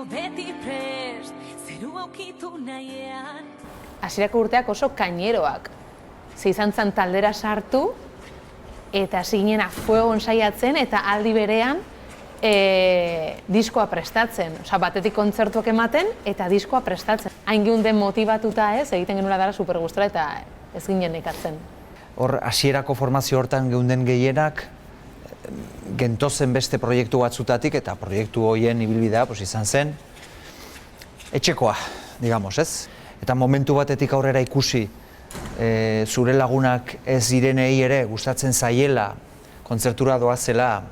beti prest, zeru aukitu nahiean. Hasierako urteak oso kaineroak. Ze izan zen taldera sartu, eta hasi ginen a fuego ensaiatzen, eta aldi berean diskoa prestatzen. Osa, batetik kontzertuak ematen, eta diskoa prestatzen. Hain geunden motibatuta ez, egiten genuela dara super gustora, eta ez ginen nekatzen. Hor, hasierako formazio hortan geunden gehienak, gentozen beste proiektu batzutatik, eta proiektu horien ibilbidea izan zen etxekoa, digamos, ez? Eta momentu batetik aurrera ikusi, zure lagunak ez direnei ere gustatzen zaiela, kontzertura doazela,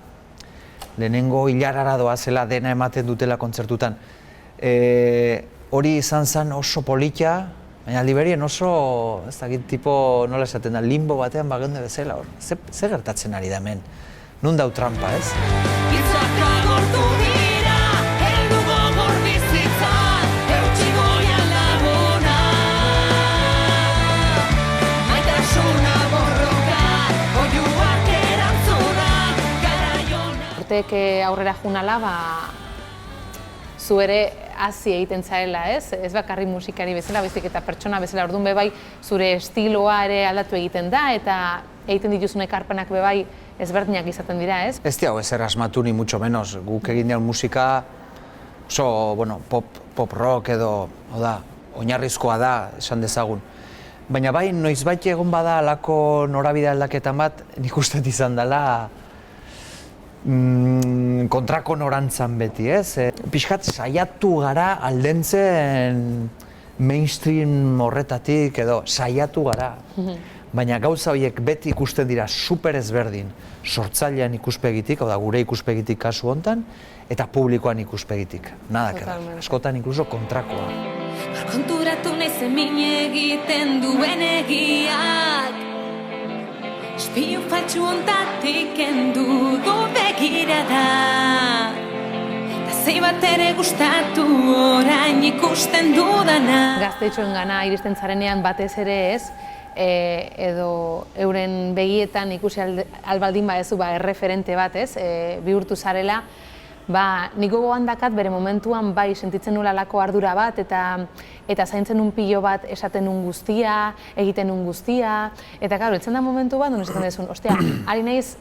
lehenengo hilarara doazela, dena ematen dutela kontzertutan. Hori izan zen oso polita, baina aldi berien oso, ez dakit, tipo, nola esaten da, limbo batean bageunde bezala, hor. Ze gertatzen ari da hemen? Nun dau trampa, ez? Hitzak agortu dira, heldu gogor bizitza, eutsi goian laguna. Maitasuna borroka, oiuak erantzuna, garaiona. Urteek aurrera junala, zu ere hazi egiten zarela, ez? Ez bakarri musikari bezala, baizik eta pertsona bezala, orduan bebai zure estiloa ere aldatu egiten da, eta egiten dituzun ekarpenak bebai ezberdinak izaten dira, ez? Ez diago ezer asmatu ni mucho menos. Guk egin dian musika oso, bueno, pop rock edo, oinarrizkoa da, esan dezagun. Baina bai, noizbait egon bada alako norabide aldaketan bat, nik uste izan dela kontrako norantzan beti, ez? Pixkat saiatu gara aldentzen mainstream horretatik edo saiatu gara. Baina gauza horiek beti ikusten dira super ezberdin sortzailean ikuspegitik, hau da gure ikuspegitik kasu hontan, eta publikoan ikuspegitik. Nada que ver. Askotan inkluso kontrakoa. Konturatu nahi zemin egiten duen egiak, Ispilu faltsu ontatik endu du begirada, eta zei bat ere gustatu orain ikusten dudana. Gaztetxoen gana iristen zarenean batez ere ez, edo euren begietan ikusi albaldin badezu erreferente bat ez, bihurtu zarela, nik gogoan dakat bere momentuan bai sentitzen nula lako ardura bat eta zaintzen nun pilo bat esaten nun guztia, egiten nun guztia, eta gero, etzen da momentu bat, non esaten dezun, ostia, ari naiz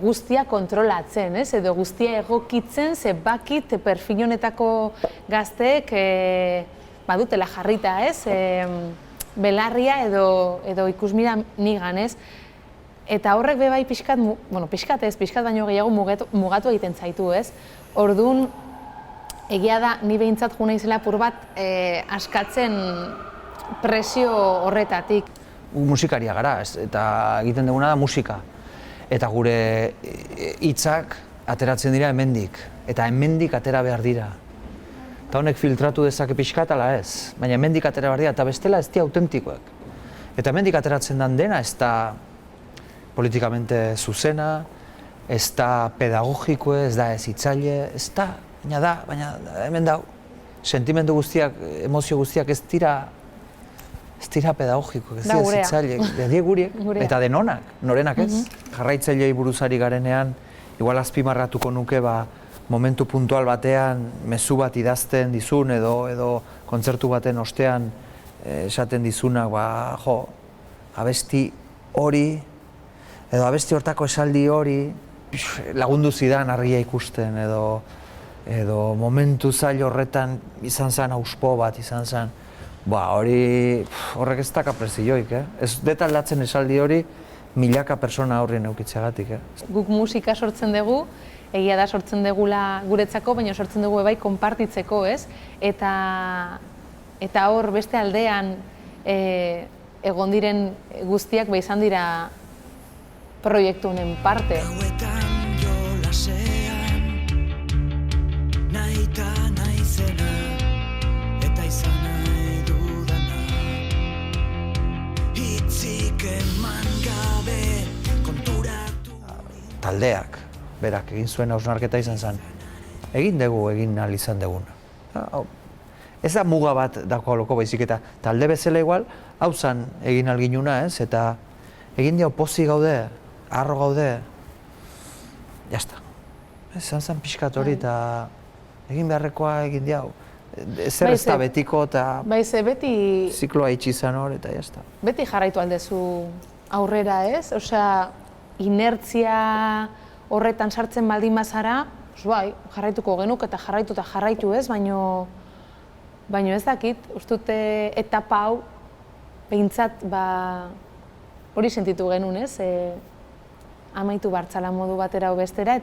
guztia kontrolatzen, ez, edo guztia egokitzen, ze bakit perfil honetako gazteek badutela jarrita, ez, belarria edo ikusmira nigan, ez? Eta horrek bebai pixkat, pixkat baino gehiago mugatu egiten zaitu, ez? Orduan, egia da, ni behintzat jo naizela apur bat askatzen presio horretatik. Musikaria gara, eta egiten duguna da musika. Eta gure hitzak ateratzen dira hemendik, eta hemendik atera behar dira. Eta honek filtratu dezake pixkat ala ez, baina hemendik atera behar dira, eta bestela ez dira autentikoak. Eta hemendik ateratzen den dena, ez da politikamente zuzena, ez da pedagogikoa, ez da ez hitzaile, ez da, baina hemen dau. Sentimendu guztiak, emozio guztiak ez dira pedagogikoak, ez dira ez hitzaile, ez dira guriek, eta denonak, norenak ez. Jarraitzailei buruzari garenean, igual azpimarratuko nuke momentu puntual batean mezu bat idazten dizun edo kontzertu baten ostean esaten dizunak, abesti hori, edo abesti hortako esaldi hori, lagundu zidan argia ikusten, edo momentu zail horretan izan zen auspo bat, izan zen, horrek ez daka prezioik, ez detaldatzen esaldi hori milaka persona horrien eukitzeagatik. Guk musika sortzen dugu, egia da sortzen dugula guretzako, baina sortzen dugu bai konpartitzeko, ez? Eta hor beste aldean egon diren guztiak izan dira proiektu honen parte. Taldeak, berak egin zuen hausnarketa izan zen, egin dugu egin ahal izan dugun. Ez da muga bat dako aloko baizik eta talde bezala igual, hau zen egin ahal ginuna, ez? Eta egin dio pozi gaude, harro gaude, jazta. Izan zen pixkat hori eta egin beharrekoa egin diau. Zer ez da betiko eta beti zikloa itxi izan hor eta jazta. Beti jarraitu aldezu aurrera, ez? Osea, inertzia horretan sartzen baldin bazara, bai, jarraituko genuk eta jarraitu ez, baino ez dakit, ustute etapa hau behintzat hori sentitu genuen, ez? Amaitu bartzala modu batera bestera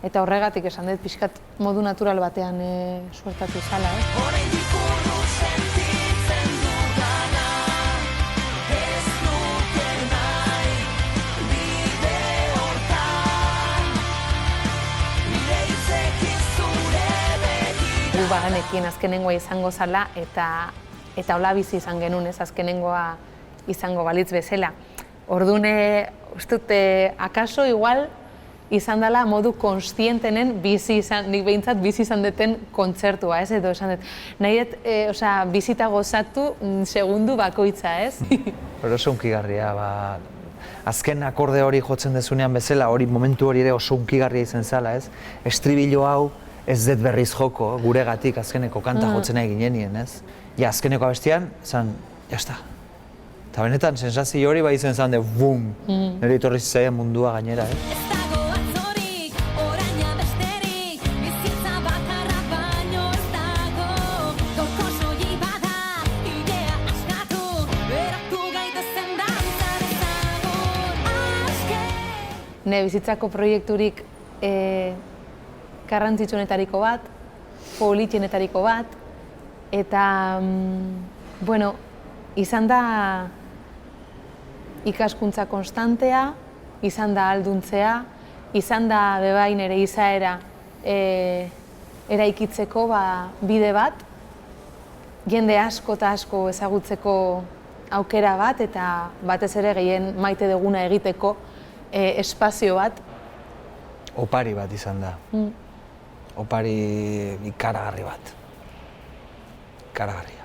eta horregatik esan dut pixkat modu natural batean suertatu zala, ez? Oraindik urrun sentitzen dudana, ez nuke nahi bide hortan, nire hitzekin zure begira. Gu bagenekien azkenengoa izango zala eta hola bizi izan genuen, ez azkenengoa izango balitz bezala. Orduan, ustute, akaso igual izan dela modu konstientenen nik behintzat bizi izan duten kontzertua, ez? Edo esan dut, nahi dut, bizita gozatu segundu bakoitza, ez? Pero oso hunkigarria, azken akorde hori jotzen dezunean bezala, hori momentu hori ere oso hunkigarria izan zala, ez? Estribillo hau ez dut berriz joko, guregatik azkeneko kanta jotzen nahi ginenien, ez? Ja, azkeneko abestian, zan, jazta. Eta benetan, sensazio hori bai izan zan de, bum! Nire etorri zizaian mundua gainera, ez? Ez dago atzorik, oraina besterik, bizitza bakarra baino ez dago. Gaurko soilik bada, idea askatu, eratu gaitezen dantzar ezagun. Aske! Ne bizitzako proiekturik garrantzitsuenetariko bat, politienetariko bat, eta, bueno, izan da ikaskuntza konstantea, izan da ahalduntzea, izan da bebain ere izaera eraikitzeko bide bat, jende asko eta asko ezagutzeko aukera bat, eta batez ere gehien maite duguna egiteko espazio bat. Opari bat izan da. Opari ikaragarri bat. Ikaragarria.